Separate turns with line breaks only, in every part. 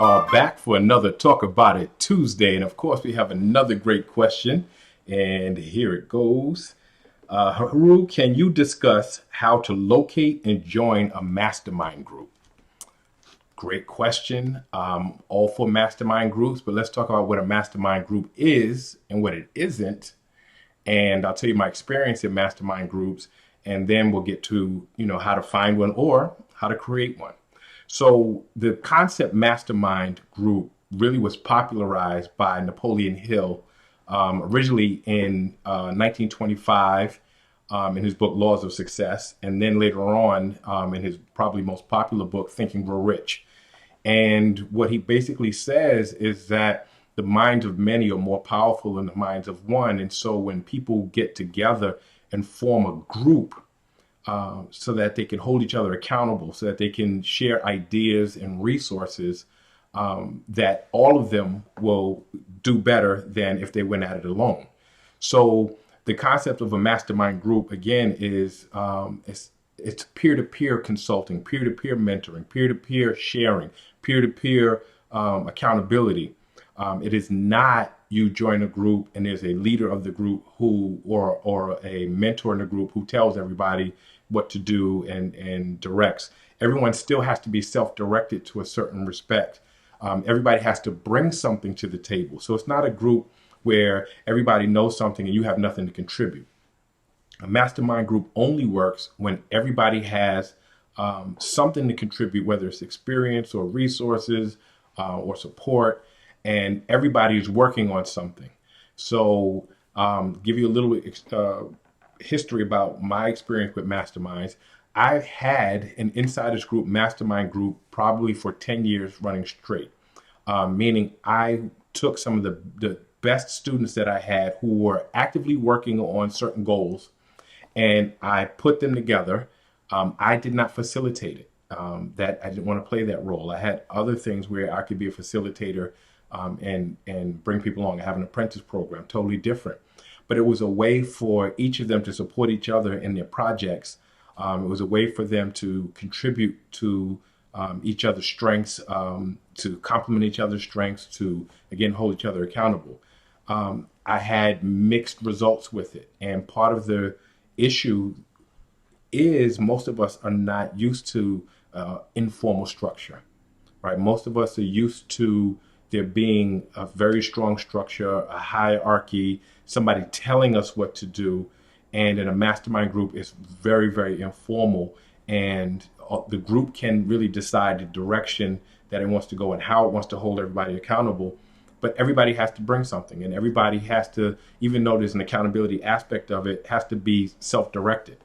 are back for another Talk About It Tuesday. And of course, we have another great question. And here it goes. Haru, can you discuss how to locate and join a mastermind group? Great question. All for mastermind groups, but let's talk about what a mastermind group is and what it isn't. And I'll tell you my experience in mastermind groups, and then we'll get to, how to find one or how to create one. So the concept mastermind group really was popularized by Napoleon Hill, originally in 1925 in his book Laws of Success, and then later on in his probably most popular book, Think and Grow Rich. And what he basically says is that the minds of many are more powerful than the minds of one. And so when people get together and form a group, so that they can hold each other accountable, so that they can share ideas and resources, that all of them will do better than if they went at it alone. So the concept of a mastermind group, again, is it's peer-to-peer consulting, peer-to-peer mentoring, peer-to-peer sharing, peer-to-peer accountability. It is not you join a group and there's a leader of the group who or a mentor in the group who tells everybody what to do and directs. Everyone still has to be self-directed to a certain respect. Everybody has to bring something to the table. So it's not a group where everybody knows something and you have nothing to contribute. A mastermind group only works when everybody has something to contribute, whether it's experience or resources or support, and everybody is working on something. So give you a little history about my experience with masterminds. I've had an insiders group, mastermind group, probably for 10 years running straight, meaning I took some of the best students that I had who were actively working on certain goals, and I put them together. I did not facilitate it. That I didn't want to play that role. I had other things where I could be a facilitator and bring people along. I have an apprentice program, totally different. But it was a way for each of them to support each other in their projects. It was a way for them to contribute to each other's strengths, to complement each other's strengths, to, again, hold each other accountable. I had mixed results with it. And part of the issue is most of us are not used to informal structure, right? Most of us are used to there being a very strong structure, a hierarchy, somebody telling us what to do. And in a mastermind group, it's very, very informal. And the group can really decide the direction that it wants to go and how it wants to hold everybody accountable. But everybody has to bring something, and everybody has to, even though there's an accountability aspect of it, has to be self-directed.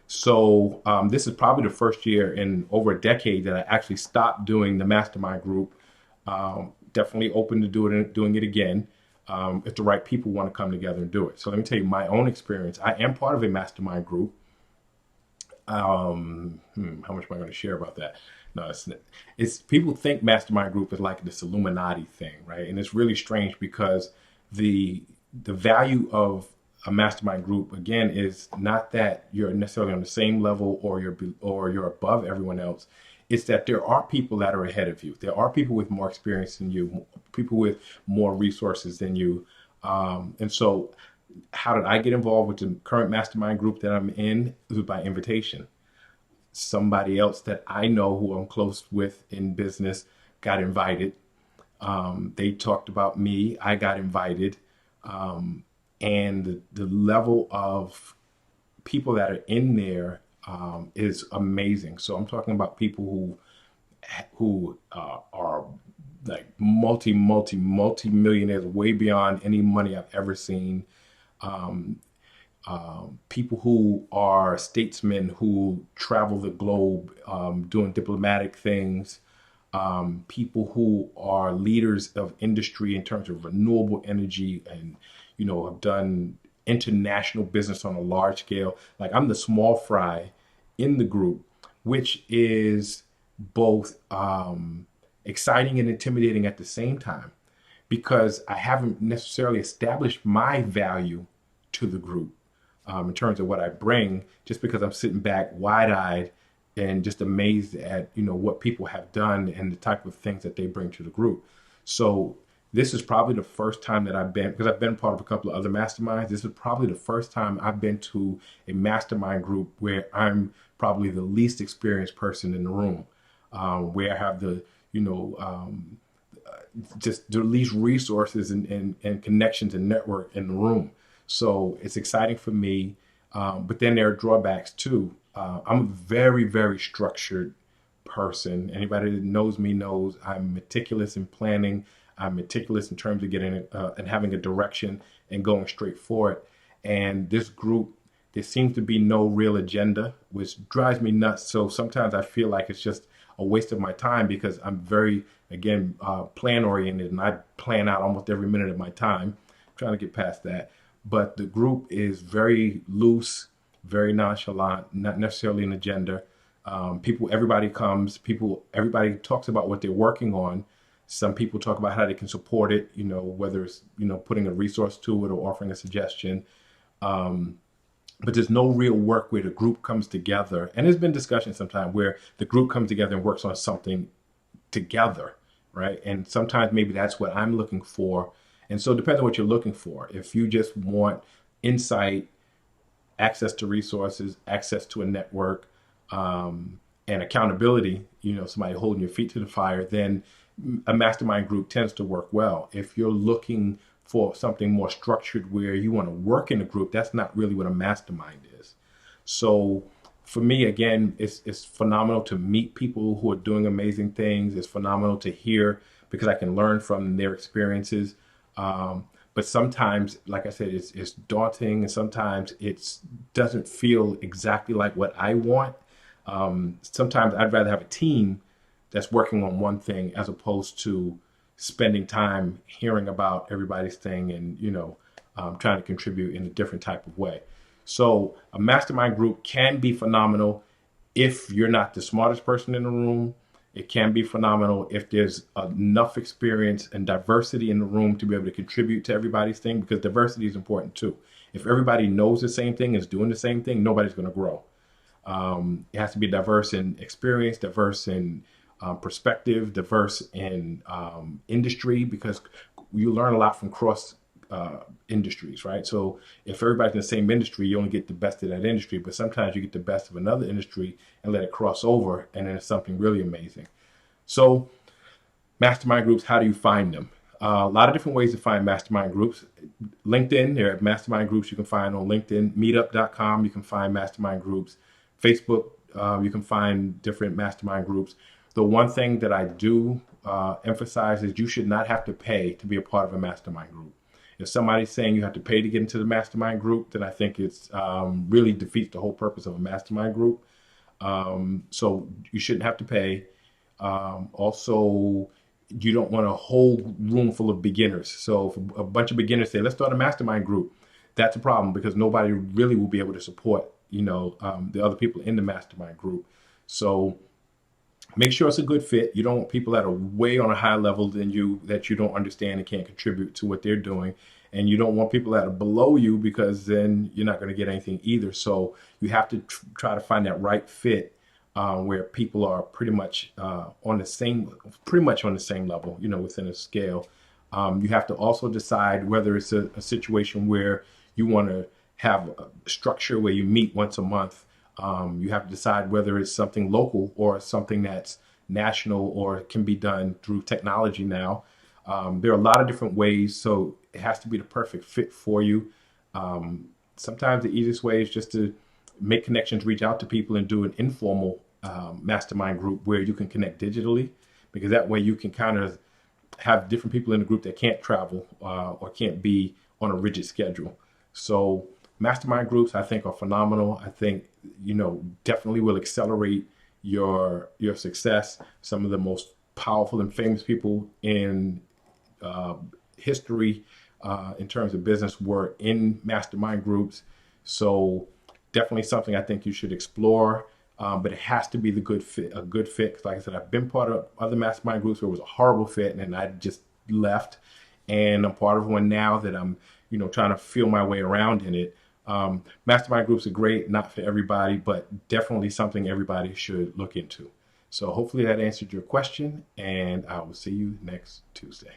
So this is probably the first year in over a decade that I actually stopped doing the mastermind group. Definitely open to doing it again if the right people want to come together and do it. So let me tell you my own experience. I am part of a mastermind group. How much am I going to share about that? No, it's people think mastermind group is like this Illuminati thing, right? And it's really strange because the value of a mastermind group, again, is not that you're necessarily on the same level or you're above everyone else. It's that there are people that are ahead of you. There are people with more experience than you, people with more resources than you. And so how did I get involved with the current mastermind group that I'm in? It was by invitation. Somebody else that I know who I'm close with in business got invited. They talked about me. I got invited. And the level of people that are in there is amazing. So I'm talking about people who are like multi millionaires, way beyond any money I've ever seen. People who are statesmen who travel the globe doing diplomatic things. People who are leaders of industry in terms of renewable energy and, have done international business on a large scale. Like I'm the small fry in the group, which is both exciting and intimidating at the same time, because I haven't necessarily established my value to the group in terms of what I bring, just because I'm sitting back wide-eyed and just amazed at, what people have done and the type of things that they bring to the group. So this is probably the first time that I've been, because I've been part of a couple of other masterminds. This is probably the first time I've been to a mastermind group where I'm probably the least experienced person in the room, where I have the, just the least resources and connections and network in the room. So it's exciting for me. But then there are drawbacks too. I'm a very, very structured person. Anybody that knows me knows I'm meticulous in planning. I'm meticulous in terms of getting and having a direction and going straight for it. And this group, there seems to be no real agenda, which drives me nuts. So sometimes I feel like it's just a waste of my time because I'm very, again, plan oriented, and I plan out almost every minute of my time. I'm trying to get past that. But the group is very loose, very nonchalant, not necessarily an agenda. Everybody comes, everybody talks about what they're working on. Some people talk about how they can support it, whether it's, putting a resource to it or offering a suggestion. But there's no real work where the group comes together. And there's been discussion sometimes where the group comes together and works on something together, right? And sometimes maybe that's what I'm looking for. And so it depends on what you're looking for. If you just want insight, access to resources, access to a network, and accountability, somebody holding your feet to the fire, then a mastermind group tends to work well. If you're looking for something more structured where you want to work in a group, that's not really what a mastermind is. So for me, again, it's phenomenal to meet people who are doing amazing things. It's phenomenal to hear because I can learn from their experiences. But sometimes, like I said, it's daunting, and sometimes it doesn't feel exactly like what I want. Sometimes I'd rather have a team that's working on one thing as opposed to spending time hearing about everybody's thing and, trying to contribute in a different type of way. So a mastermind group can be phenomenal if you're not the smartest person in the room. It can be phenomenal if there's enough experience and diversity in the room to be able to contribute to everybody's thing, because diversity is important too. If everybody knows the same thing, is doing the same thing, nobody's going to grow. It has to be diverse in experience, diverse in perspective, diverse in industry, because you learn a lot from cross industries, right? So if everybody's in the same industry, you only get the best of that industry, but sometimes you get the best of another industry and let it cross over, and then it's something really amazing. So mastermind groups, how do you find them? A lot of different ways to find mastermind groups. LinkedIn, there are mastermind groups you can find on LinkedIn. Meetup.com, you can find mastermind groups. Facebook, you can find different mastermind groups. The one thing that I do emphasize is you should not have to pay to be a part of a mastermind group. If somebody's saying you have to pay to get into the mastermind group, then I think it's really defeats the whole purpose of a mastermind group. So you shouldn't have to pay. Also, you don't want a whole room full of beginners. So if a bunch of beginners say, let's start a mastermind group, that's a problem because nobody really will be able to support, the other people in the mastermind group. So make sure it's a good fit. You don't want people that are way on a higher level than you that you don't understand and can't contribute to what they're doing. And you don't want people that are below you, because then you're not going to get anything either. So you have to try to find that right fit where people are pretty much on the same level, within a scale. You have to also decide whether it's a situation where you want to have a structure where you meet once a month. You have to decide whether it's something local or something that's national or can be done through technology now. There are a lot of different ways, so it has to be the perfect fit for you. Sometimes the easiest way is just to make connections, reach out to people, and do an informal mastermind group where you can connect digitally, because that way you can kind of have different people in the group that can't travel or can't be on a rigid schedule. So mastermind groups, I think, are phenomenal. I think, definitely will accelerate your success. Some of the most powerful and famous people in history in terms of business were in mastermind groups. So definitely something I think you should explore. But it has to be a good fit. 'Cause like I said, I've been part of other mastermind groups where it was a horrible fit, and then I just left. And I'm part of one now that I'm, trying to feel my way around in it. Mastermind groups are great, not for everybody, but definitely something everybody should look into. So hopefully that answered your question, and I will see you next Tuesday.